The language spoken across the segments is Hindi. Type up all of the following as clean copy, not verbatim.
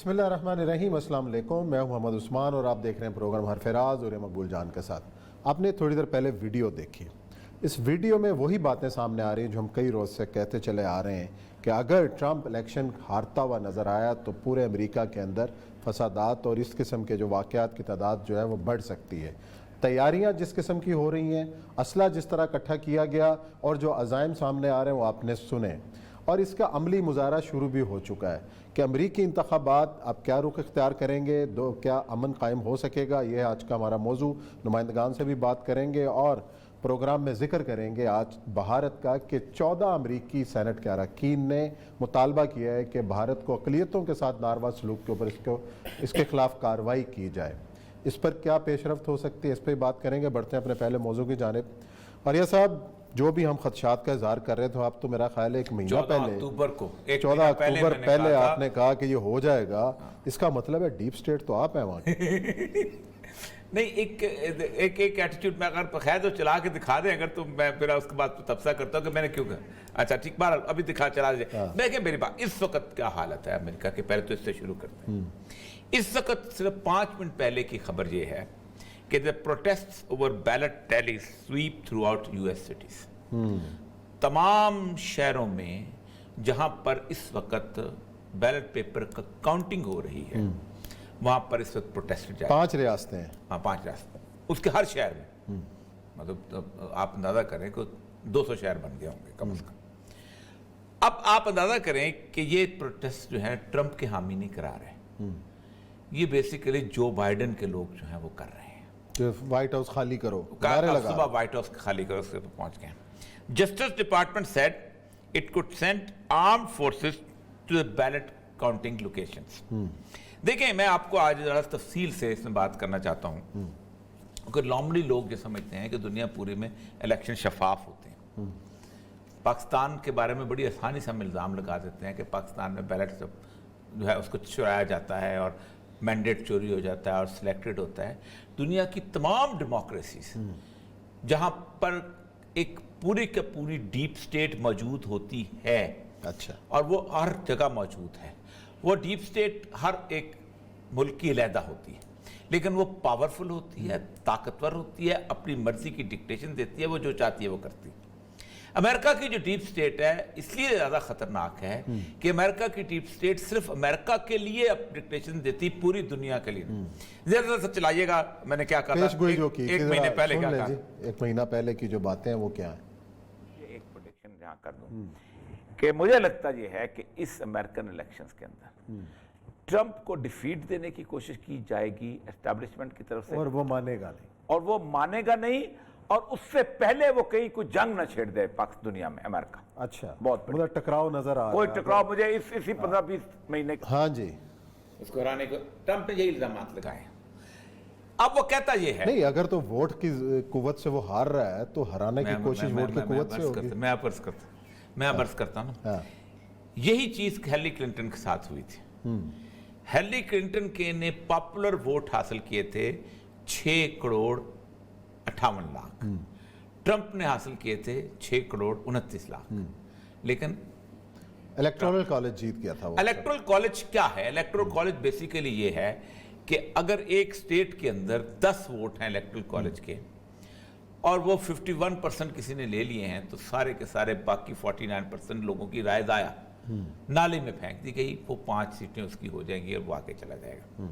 बिस्मिल्लाहिर्रहमानिर्रहीम, अस्सलाम वालेकुम। मैं हूं मोहम्मद उस्मान और आप देख रहे हैं प्रोग्राम हरफराज और मकबूल जान के साथ। आपने थोड़ी देर पहले वीडियो देखी। इस वीडियो में वही बातें सामने आ रही हैं जो हम कई रोज़ से कहते चले आ रहे हैं कि अगर ट्रंप इलेक्शन हारता हुआ नज़र आया तो पूरे अमेरिका के अंदर फसादात और इस किस्म के जो वाक़यात की तादाद जो है वो बढ़ सकती है। तैयारियां जिस किस्म की हो रही हैं, असला जिस तरह इकट्ठा किया गया और जो अज़ाइम सामने आ रहे हैं वो आपने सुने, और इसका अमली मुजाहरा शुरू भी हो चुका है कि अमरीकी इंतखाबात अब क्या रुख इख्तियार करेंगे, क्या अमन कायम हो सकेगा। ये आज का हमारा मौजू। नुमाइंदगान से भी बात करेंगे और प्रोग्राम में जिक्र करेंगे आज भारत का कि 14 अमरीकी सेनेट के अरकान ने मुतालबा किया है कि भारत को अक़लियतों के साथ नारवा सलूक के ऊपर इसके खिलाफ कार्रवाई की जाए। इस पर क्या पेशरफ्त हो सकती है, इस पर बात करेंगे। बढ़ते हैं अपने पहले मौजू की जानिब। और यह साहब, जो भी हम खदशात का इजहार कर रहे थे, आप तो मेरा ख्याल है 1 महीना पहले 14 अक्टूबर पहले आपने कहा कि ये हो जाएगा। इसका मतलब है डीप स्टेट तो आप हैं वहाँ नहीं, एक एटीट्यूड में अगर खैर तो चला के दिखा दें अगर, तो मैं फिर उसके बाद तबसरा करता हूँ कि मैंने क्यों कहा। अच्छा ठीक, बार अभी दिखा चला दे। मैं क्या, मेरी बात इस वक्त क्या हालत है अमेरिका के, पहले तो इससे शुरू करते हैं। इस वक्त सिर्फ 5 मिनट पहले की खबर ये है कि the protests over ballot tallies sweep throughout US cities. तमाम शहरों में जहां पर इस वक्त बैलेट पेपर का काउंटिंग हो रही है, वहां पर इस वक्त प्रोटेस्ट जारी। 5 रियासतें हैं। हाँ, 5 रियासतें, उसके हर शहर में मतलब आप अंदाजा करें कि 200 शहर बन गए होंगे कम से कम। अब आप अंदाजा करें कि ये प्रोटेस्ट जो है ट्रंप के हामी नहीं करा रहे, ये बेसिकली जो बाइडेन के लोग जो हैं वो कर रहे हैं। व्हाइट हाउस खाली करो, सुबह व्हाइट हाउस खाली करो, उसके पहुंच गए। Justice department said it could send armed forces to the ballot counting locations. देखें, मैं आपको आज जरा तफसील से इसमें बात करना चाहता हूं, क्योंकि नॉर्मली लोग ये समझते हैं कि दुनिया पूरी में इलेक्शन शफाफ होते हैं। पाकिस्तान के बारे में बड़ी आसानी से हम इल्ज़ाम लगा देते हैं कि पाकिस्तान में बैलेट जो है उसको चुराया जाता है और मैंडेट चोरी हो जाता है और सिलेक्टेड होता है। दुनिया की तमाम डेमोक्रेसीज जहां पर एक पूरी के पूरी डीप स्टेट मौजूद होती है, अच्छा, और वो हर जगह मौजूद है। वो डीप स्टेट हर एक मुल्क की अलहदा होती है, लेकिन वो पावरफुल होती है, ताकतवर होती है, अपनी मर्जी की डिक्टेशन देती है, वो जो चाहती है वो करती है। अमेरिका की जो डीप स्टेट है इसलिए ज़्यादा खतरनाक है कि अमेरिका की डीप स्टेट सिर्फ अमेरिका के लिए अब डिक्टेशन देती, पूरी दुनिया के लिए। ज़्यादा से चलाइएगा, मैंने क्या कहा, एक महीने पहले क्या कहा, 1 महीना पहले की जो बातें हैं वो क्या है। ये एक प्रेडिक्शन यहाँ कर दूं कि मुझे लगता ये है कि इस अमेरिकन इलेक्शंस के अंदर ट्रंप को डिफीट देने की कोशिश की जाएगी एस्टैब्लिशमेंट की तरफ से, और वो मानेगा नहीं, और वो मानेगा नहीं, और उससे पहले वो कहीं कोई जंग न छेड़ दे पाकिस्तान दुनिया में अमेरिका। अच्छा, बहुत मतलब टकराव नजर आ रहा है। कोई टकराव मुझे इसी 15-20 महीने हाँ जी, उसको हराने को ट्रंप ने यही इल्जाम लगाए। अब वो कहता ये है नहीं, अगर तो वोट की कुव्वत से वो हार रहा है तो हराने की कोशिश वोट की कुव्वत से होगी। मैं अर्ज करता हूँ, यही चीज हेलरी क्लिंटन के साथ हुई थी। हेलरी क्लिंटन के ने पॉपुलर वोट हासिल किए थे 6 करोड़ 58 लाख, ट्रंप ने हासिल किए थे 6 करोड़ 29 लाख। लेकिन इलेक्टोरल कॉलेज जीत गया था वो। इलेक्टोरल कॉलेज क्या है? इलेक्टोरल कॉलेज बेसिकली ये है कि अगर एक स्टेट के अंदर 10 वोट हैं इलेक्टोरल कॉलेज के, और वो 51% किसी ने ले लिए हैं, तो सारे के सारे बाकी 49% लोगों की राय दाया नाले में फेंक दी गई, वो 5 सीटें उसकी हो जाएंगी और वो आके चला जाएगा।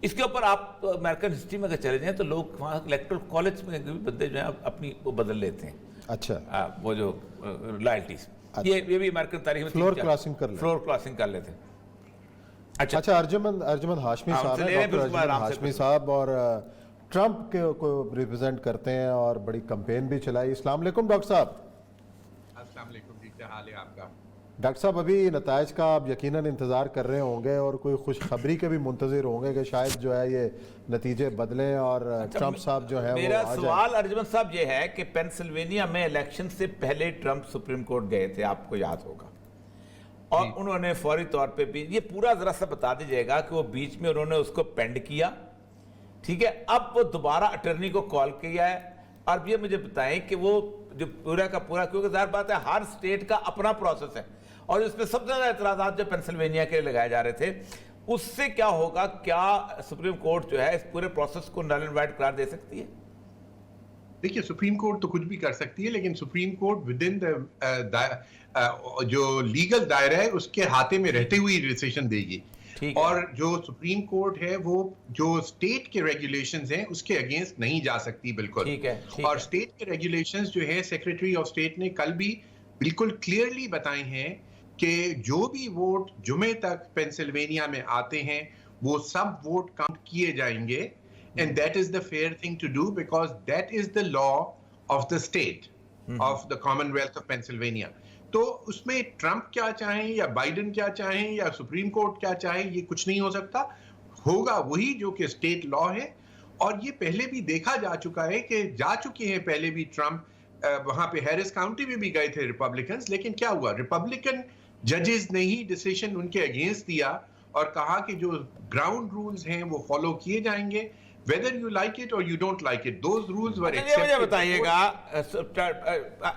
इसके ऊपर आप अमेरिकन हिस्ट्री में अगर चले जाएं तो लोग वहाँ इलेक्टोरल कॉलेज में भी बंदे जो है अपनी वो बदल लेते हैं। अच्छा, वो जो लॉयल्टीज, ये भी अमेरिकन तारीख में फ्लोर क्रॉसिंग कर लेते हैं। अच्छा, अर्जुमंद हाशमी साहब हैं, डॉक्टर अर्जुमंद हाशमी साहब, और ट्रंप को रिप्रेजेंट करते हैं और बड़ी कैंपेन भी चलाई। अस्सलाम वालेकुम डॉक्टर साहब। अस्सलाम वालेकुम जी, क्या हाल है आपका? डॉक्टर साहब, अभी नताइज का आप यकीनन इंतज़ार कर रहे होंगे और कोई खुशखबरी के भी मुंतज़िर होंगे कि शायद जो है ये नतीजे बदलें और ट्रंप साहब जो है मेरा सवाल अर्जुमंद साहब ये है कि पेंसिल्वेनिया में इलेक्शन से पहले ट्रंप सुप्रीम कोर्ट गए थे, आपको याद होगा, और उन्होंने फौरी तौर पे भी, ये पूरा जरा सा बता दीजिएगा कि वो बीच में उन्होंने उसको पेंड किया, ठीक है, अब वो दोबारा अटर्नी को कॉल किया है, और ये मुझे बताएं कि वो जो पूरा का पूरा, क्योंकि ज़ाहिर बात है हर स्टेट का अपना प्रोसेस है, और इसमें सबसे ज़्यादा एतराज़ात जो पेंसिल्वेनिया के लिए लगाए जा रहे थे उससे क्या होगा? क्या सुप्रीम कोर्ट जो है इस पूरे प्रोसेस को नल एंड वाइड करार दे सकती है? देखिए, सुप्रीम कोर्ट तो कुछ भी कर सकती है, लेकिन सुप्रीम कोर्ट विद इन जो लीगल दायरा है उसके हाथे में रहते हुए डिसीजन देगी। ठीक है। और जो सुप्रीम कोर्ट है वो जो स्टेट के रेगुलेशंस हैं उसके अगेंस्ट नहीं जा सकती बिल्कुल। ठीक है, ठीक और है। स्टेट के रेगुलेशंस जो है सेक्रेटरी ऑफ स्टेट ने कल भी बिल्कुल क्लियरली बताए हैं कि जो भी वोट जुमे तक पेंसिल्वेनिया में आते हैं वो सब वोट काउंट किए जाएंगे, and that is the fair thing to do because that is the law of the state of the Commonwealth of Pennsylvania. तो उसमें ट्रंप क्या चाहें या बाइडेन क्या चाहें या सुप्रीम कोर्ट क्या चाहे, ये कुछ नहीं हो सकता। होगा वही जो कि स्टेट लॉ है। और ये पहले भी देखा जा चुका है कि जा चुके हैं पहले भी ट्रंप वहां पे हैरिस काउंटी में भी गए थे रिपब्लिकन्स, लेकिन क्या हुआ, रिपब्लिकन जजेस ने ही डिसीजन उनके अगेंस्ट दिया और कहा कि जो ग्राउंड रूल्स हैं वो फॉलो किए जाएंगे, whether you like it or you don't like it, those rules were मुझे accepted. बताइएगा,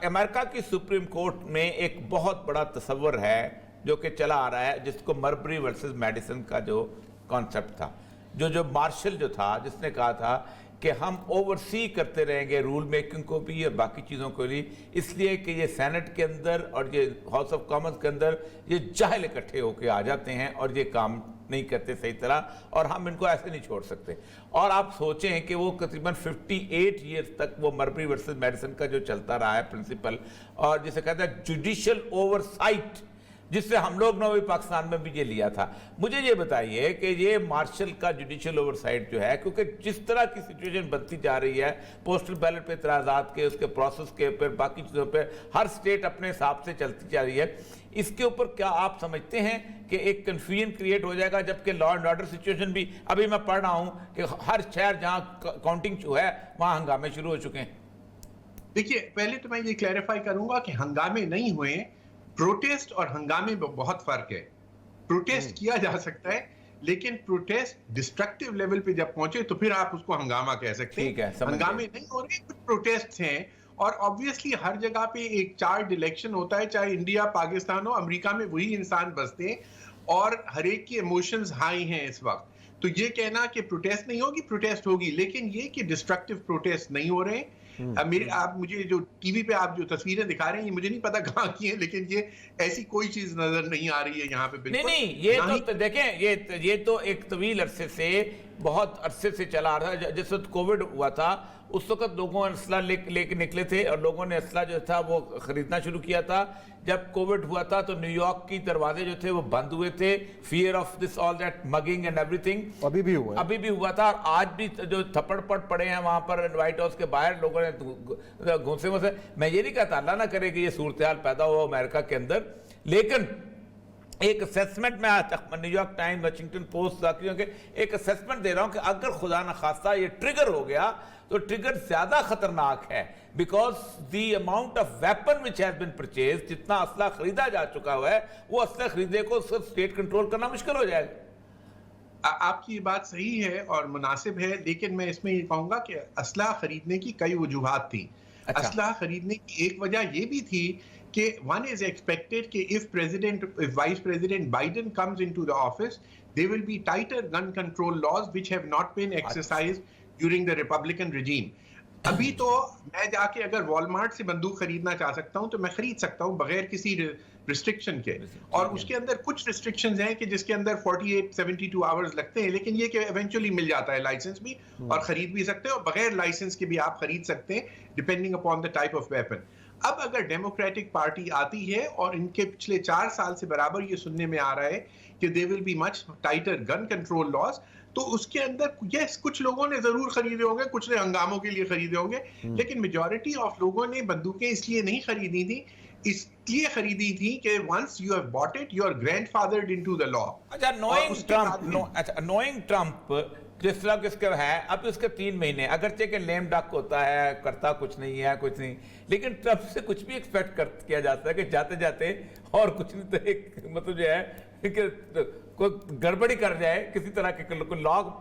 अमेरिका की सुप्रीम कोर्ट में एक बहुत बड़ा तस्वर है जो कि चला आ रहा है, जिसको मरबरी वर्सेस मेडिसन का जो कॉन्सेप्ट था, जो मार्शल जो था, जिसने कहा था कि हम ओवरसी करते रहेंगे रूल मेकिंग को भी और बाकी चीज़ों को भी, इसलिए कि ये सेनेट के अंदर और ये हाउस ऑफ कॉमन्स के अंदर ये जाहिल इकट्ठे होके आ जाते हैं और ये काम नहीं करते सही तरह, और हम इनको ऐसे नहीं छोड़ सकते। और आप सोचें कि वो तकरीबन 58 ईयर्स तक वो मरबरी वर्सेस मेडिसन का जो चलता रहा है प्रिंसिपल, और जिसे कहते हैं जुडिशियल ओवरसाइट, जिससे हम लोग ने भी पाकिस्तान में भी ये लिया था। मुझे ये बताइए कि ये मार्शल का जुडिशियल ओवरसाइट जो है, क्योंकि जिस तरह की सिचुएशन बनती जा रही है, पोस्टल बैलेट पे इतराज़ात के, उसके प्रोसेस के, फिर बाकी चीज़ों पे हर स्टेट अपने हिसाब से चलती जा रही है, इसके ऊपर क्या आप समझते हैं कि एक कन्फ्यूजन क्रिएट हो जाएगा? जबकि लॉ एंड ऑर्डर सिचुएशन भी, अभी मैं पढ़ रहा हूँ कि हर शहर जहाँ काउंटिंग जो है वहाँ हंगामे शुरू हो चुके हैं। देखिए, पहले तो मैं ये क्लैरिफाई करूंगा कि हंगामे नहीं हुए, प्रोटेस्ट और हंगामे में बहुत फर्क है। प्रोटेस्ट किया जा सकता है, लेकिन प्रोटेस्ट डिस्ट्रक्टिव लेवल पे जब पहुंचे तो फिर आप उसको हंगामा कह सकते हैं। ठीक है, समझ गए। हंगामे नहीं हो रहे, कुछ प्रोटेस्ट हैं। और ऑब्वियसली हर जगह पे एक चार्ज इलेक्शन होता है, चाहे इंडिया, पाकिस्तान हो, अमेरिका में वही इंसान बसते हैं और हर एक की इमोशंस हाई हैं इस वक्त। तो ये कहना कि प्रोटेस्ट नहीं होगी, प्रोटेस्ट होगी, लेकिन ये कि डिस्ट्रक्टिव प्रोटेस्ट नहीं हो रहे हैं। आप मुझे जो टीवी पे आप जो तस्वीरें दिखा रहे हैं, ये मुझे नहीं पता कहाँ की है, लेकिन ये ऐसी कोई चीज नजर नहीं आ रही है यहाँ पे बिल्कुल। नहीं, ये तो देखें, ये तो एक तवील अरसे से, बहुत अरसे से चला आ रहा है। जिस वक्त कोविड हुआ था उस वक्त लोगों ने असला लेके निकले थे और लोगों ने असला जो था वो खरीदना शुरू किया था। जब कोविड हुआ था तो न्यूयॉर्क की दरवाजे जो थे वो बंद हुए थे, fear of this all that mugging and everything. अभी भी हुआ था और आज भी जो थप्पड़ पड़े हैं वहां पर व्हाइट हाउस के बाहर, लोगों ने घूसे वूसे। मैं ये नहीं कहता, अल्लाह ना करे कि ये सूरत हाल पैदा हो अमेरिका के अंदर, लेकिन एक असेसमेंट में आज तक न्यूयॉर्क टाइम्स, वाशिंगटन पोस्ट, बाकियों के एक असेसमेंट दे रहा हूं कि अगर खुदा न खास्ता ये ट्रिगर हो गया तो ट्रिगर ज्यादा खतरनाक है, because the amount of weapon which has been purchase, जितना असला खरीदा जा चुका हुआ है, वो असला खरीदने को सिर्फ स्टेट कंट्रोल करना मुश्किल हो जाएगा। आपकी बात सही है और मुनासिब है, लेकिन मैं इसमें ये कहूंगा कि असला खरीदने की कई वजूहात थी। अच्छा। असला खरीदने की एक वजह ये भी थी कि one is expected कि if Vice President Biden comes into the office, there will be tighter gun control laws which have not been exercised during the Republican regime. अभी तो मैं जाके अगर वॉलमार्ट से बंदूक खरीदना चाह सकता हूं तो मैं खरीद सकता हूं बगैर किसी रिस्ट्रिक्शन के, और उसके अंदर कुछ रिस्ट्रिक्शंस हैं कि जिसके अंदर 48-72 आवर्स लगते हैं, लेकिन ये कि इवेंचुअली मिल जाता है लाइसेंस भी और खरीद भी सकते हैं, और बगैर लाइसेंस के भी आप खरीद सकते हैं depending upon the type of weapon. अब अगर डेमोक्रेटिक पार्टी आती है और इनके पिछले 4 साल से बराबर ये सुनने में आ रहा है कि they will be much tighter gun control laws, तो उसके अंदर यस कुछ लोगों ने जरूर खरीदे होंगे, कुछ ने हंगामों के लिए खरीदे होंगे, लेकिन मेजॉरिटी ऑफ लोगों ने बंदूकें इसलिए नहीं खरीदी थी, इसलिए खरीदी थी कि once you have bought it you are grandfathered into the law. अच्छा, नोइंग ट्रम्प जिस तरह किसके है, अब उसके 3 महीने, अगरचे के लेम डक होता है, करता कुछ नहीं है, कुछ नहीं, लेकिन ट्रम्प से कुछ भी एक्सपेक्ट किया जाता है कि जाते जाते और कुछ नहीं तो एक मतलब जो है कि कोई गड़बड़ी कर जाए किसी तरह के लॉग।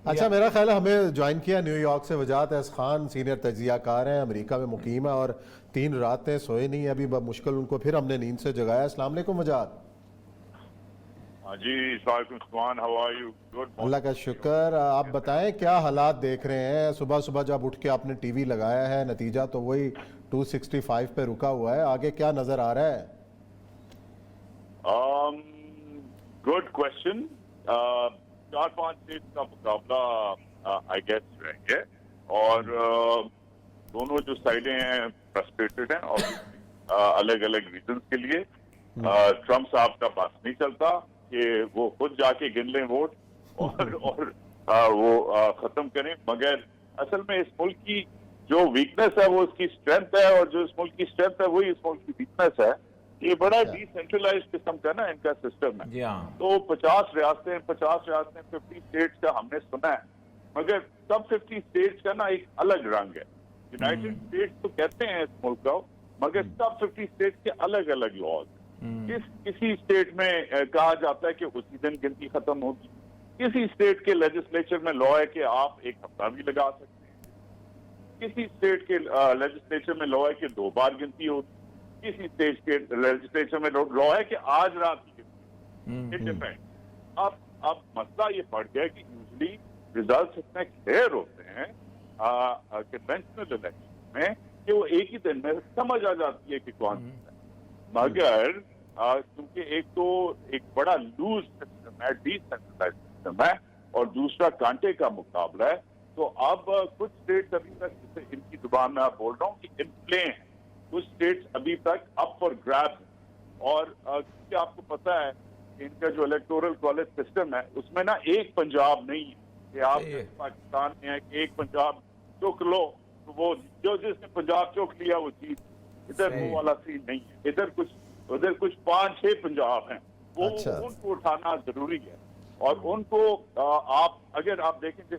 अच्छा, मेरा ख्याल है हमें ज्वाइन किया न्यूयॉर्क से वजाहत एस खान, सीनियर तजियाकार हैं, अमेरिका में मुकीम है और 3 रातें सोए नहीं, अभी मुश्किल उनको फिर हमने नींद से जगाया। अस्सलाम वालेकुम वजाहत। हाँ जी, Usman, how are you? Good. Allah का शुक्र। आप बताएं क्या हालात देख रहे हैं? सुबह सुबह जब उठ के आपने टीवी लगाया है, नतीजा तो वही 265 पे रुका हुआ है, आगे क्या नजर आ रहा है? Good question. 4-5 सीट का मुकाबला आई गेस रहेंगे और दोनों जो साइडें हैं फ्रस्ट्रेटेड हैं और अलग अलग रीजन के लिए। ट्रम्प साहब का पास नहीं चलता कि वो खुद जाके गिन लें वोट और वो खत्म करें, मगर असल में इस मुल्क की जो वीकनेस है वो इसकी स्ट्रेंथ है और जो इस मुल्क की स्ट्रेंथ है वही इस मुल्क की वीकनेस है। ये बड़ा डिसेंट्रलाइज किस्म का ना इनका सिस्टम है। जी हाँ। तो 50 रियासतें 50 स्टेट्स का हमने सुना है, मगर सब 50 स्टेट्स का ना एक अलग रंग है। यूनाइटेड स्टेट्स तो कहते हैं इस मुल्क का, मगर सब 50 स्टेट्स के अलग अलग लॉज। किसी स्टेट में कहा जाता है कि उसी दिन गिनती खत्म होगी, किसी स्टेट के लेजिस्लेचर में लॉ है कि आप एक हफ्ता भी लगा सकते हैं, किसी स्टेट के लेजिस्लेचर में लॉ है कि 2 बार गिनती होगी, किसी स्टेट के लेजिस्लेचर में लॉ है कि आज रात की गिनती। It depends. अब मसला ये पड़ गया कि यूजली रिजल्ट इतने क्लियर होते हैं कन्वेंशनल इलेक्शन में कि वो एक ही दिन में समझ आ जाती है कि कौन जीता है। मगर क्योंकि एक बड़ा लूज सिस्टम है, डिसेंट्रलाइज सिस्टम है, और दूसरा कांटे का मुकाबला है, तो अब कुछ स्टेट्स अभी तक, जैसे इनकी जुबान में आप बोल रहा हूँ कि इन प्ले हैं, कुछ स्टेट्स अभी तक अप फॉर ग्रैब। और क्योंकि आपको पता है कि इनका जो इलेक्टोरल कॉलेज सिस्टम है उसमें ना एक पंजाब नहीं है कि आप पाकिस्तान में है कि एक पंजाब चुक लो तो वो जो जिसने पंजाब चुक लिया वो जीत। इधर वो वाला सीन नहीं है। उधर कुछ 5-6 पंजाब हैं, वो उनको उठाना जरूरी है। और उनको आप अगर आप देखेंगे,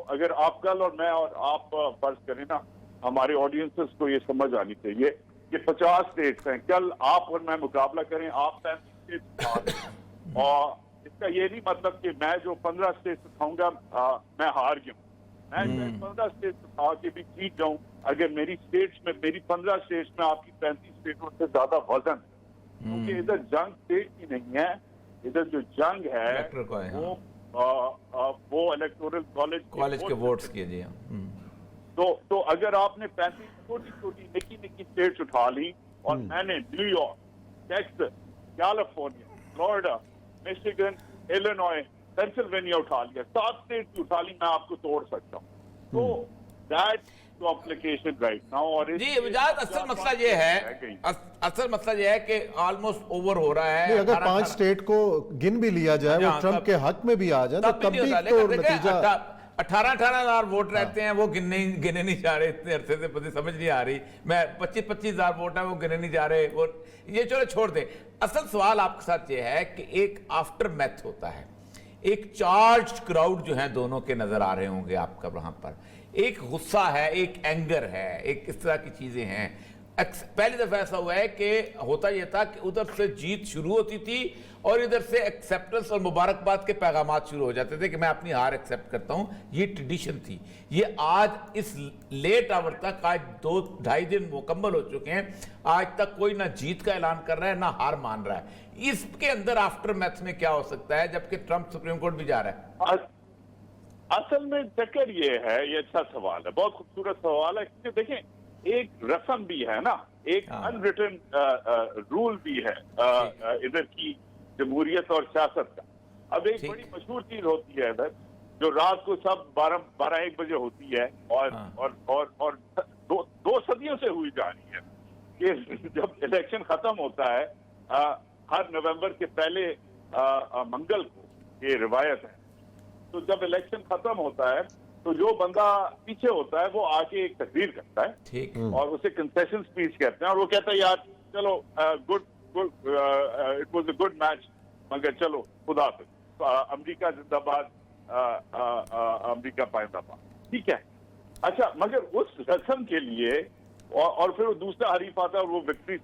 अगर आप कल और मैं और आप फर्ज करें ना, हमारे ऑडियंसेस को ये समझ आनी चाहिए कि 50 स्टेट्स हैं, कल आप और मैं मुकाबला करें, आप 35 स्टेट्स और इसका ये नहीं मतलब कि मैं जो 15 स्टेट्स उठाऊंगा मैं हार गया। मैं 15 स्टेट्स उठा के भी जीत जाऊं, अगर मेरी 15 स्टेट्स में आपकी 35 स्टेटों से ज्यादा वजन, क्योंकि इधर जंग स्टेट की नहीं है, इधर जो जंग है वो इलेक्टोरल कॉलेज के वोट्स की। जी तो अगर आपने 35 छोटी निकी स्टेट्स उठा ली और मैंने New York, Texas, California, Florida, Michigan, Illinois, Pennsylvania उठा लिया, 7 स्टेट उठा ली, मैं आपको तोड़ सकता हूँ। तो दैट कॉम्प्लिकेशन राइट नाउ। और जी इजाज़, असल मसला ये है कि ऑलमोस्ट ओवर हो रहा है। अगर 5 स्टेट को गिन भी लिया जाए, वो ट्रम्प के हक में भी आ जाए, तब भी तो नतीजा 18,000 वोट रहते हैं, वो गिने नहीं जा रहे इतने अरसे से, मुझे समझ नहीं आ रही। मैं 25,000 वोट है वो गिने नहीं जा रहे। और ये चलो छोड़ दे, असल सवाल आपके साथ ये है कि एक आफ्टर मैथ होता है, एक चार्ज क्राउड जो है दोनों के नजर आ रहे होंगे आपका वहां पर, एक गुस्सा है, एक एंगर है, एक इस तरह की चीजें हैं। पहली दफा ऐसा हुआ है कि होता यह था कि उधर से जीत शुरू होती थी और इधर से एक्सेप्टेंस और मुबारकबाद के पैगामात शुरू हो जाते थे कि मैं अपनी हार एक्सेप्ट करता हूं। ये ट्रेडिशन थी। ये आज इस लेट आवर तक, आज 2-2.5 दिन मुकम्मल हो चुके हैं, आज तक कोई ना जीत का ऐलान कर रहा है ना हार मान रहा है। इसके अंदर आफ्टर मैथ में क्या हो सकता है, जबकि ट्रंप सुप्रीम कोर्ट भी जा रहा है? असल में चक्कर ये है, ये अच्छा सवाल है, बहुत खूबसूरत सवाल है, क्योंकि देखें एक रस्म भी है ना, एक अनरिटन रूल भी है इधर की जमहूरियत और सियासत का। अब एक बड़ी मशहूर चीज होती है इधर, जो रात को सब 12-1 बजे होती है और 2 सदियों से हुई जा रही है कि जब इलेक्शन खत्म होता है हर नवंबर के पहले मंगल को, ये रिवायत है। तो जब इलेक्शन खत्म होता है तो जो बंदा पीछे होता है वो आके एक तकरीर करता है, ठीक, और उसे कंसेशन स्पीच कहते हैं, और वो कहता है यार चलो good it was a good match, मगर चलो खुदा हाफिज़, अमेरिका जिंदाबाद, अमेरिका पाइंदाबाद, ठीक है। अच्छा, मगर उस रस्म के लिए और फिर वो दूसरा हरीफ आता है और वो विक्ट्री